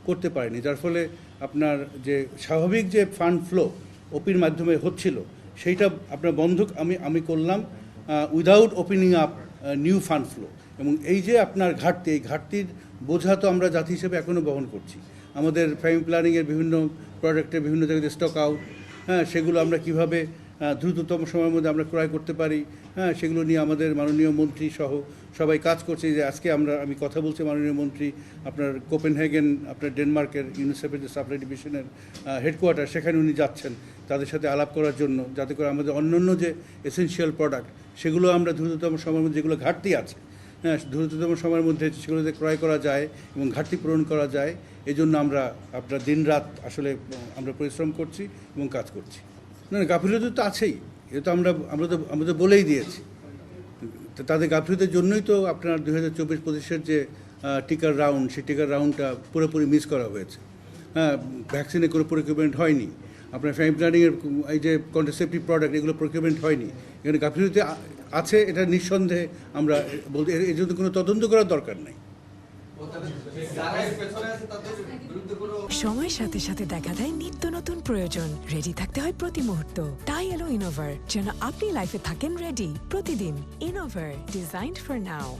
করতে পারেনি, যার ফলে আপনার যে স্বাভাবিক যে ফান্ড ফ্লো ওপির মাধ্যমে হচ্ছিল সেইটা আপনার বন্ধ আমি করলাম without opening up new fund flow. এবং এই যে আপনার ঘাটতি, এই ঘাটতির বোঝা তো আমরা জাতি হিসেবে এখনও বহন করছি। আমাদের ফ্যামিলি প্ল্যানিংয়ের বিভিন্ন প্রোডাক্টের বিভিন্ন জায়গায় স্টক আউট, হ্যাঁ, সেগুলো আমরা কিভাবে দ্রুততম সময়ের মধ্যে আমরা ক্রয় করতে পারি, হ্যাঁ, সেগুলো নিয়ে আমাদের মাননীয় মন্ত্রী সহ সবাই কাজ করছে। যে আজকে আমি কথা বলছি মাননীয় মন্ত্রী আপনার কোপেনহেগেন, আপনার ডেনমার্কের ইউনিসেফের যে সাপ্লাই ডিভিশনের হেডকোয়ার্টার, সেখানে উনি যাচ্ছেন তাদের সাথে আলাপ করার জন্য, যাতে করে আমাদের অন্যান্য যে এসেনশিয়াল প্রোডাক্ট সেগুলো আমরা দ্রুততম সময়ের মধ্যে, যেগুলো ঘাটতি আছে, হ্যাঁ, দ্রুততম সময়ের মধ্যে সেগুলোতে ক্রয় করা যায় এবং ঘাটতি পূরণ করা যায়। এই জন্য আমরা আপনার দিনরাত আসলে আমরা পরিশ্রম করছি এবং কাজ করছি। না, গাফিলতি তো আছেই, এটা তো আমরা তো বলেই দিয়েছি। তো তাদের গাফিলতির জন্যই তো আপনার 2024-25 যে টিকার রাউন্ড, সেই টিকার রাউন্ডটা পুরোপুরি মিস করা হয়েছে। হ্যাঁ, ভ্যাকসিনের কোনো প্রকিউরমেন্ট হয়নি, আপনার ফ্যামিলি প্ল্যানিংয়ের এই যে কন্ট্রাসেপটিভ প্রোডাক্ট, এগুলো প্রকিউরমেন্ট হয়নি। এখানে গাফিলতি আছে, এটা নিঃসন্দেহে আমরা বলতে, এর জন্য কোনো তদন্ত করার দরকার নেই। সময়ের সাথে সাথে দেখা দেয় নিত্য নতুন প্রয়োজন। রেডি থাকতে হয় প্রতি মুহূর্ত। তাই এলো ইনোভার, যেন আপনি লাইফে থাকেন রেডি প্রতিদিন। Innova, designed for now.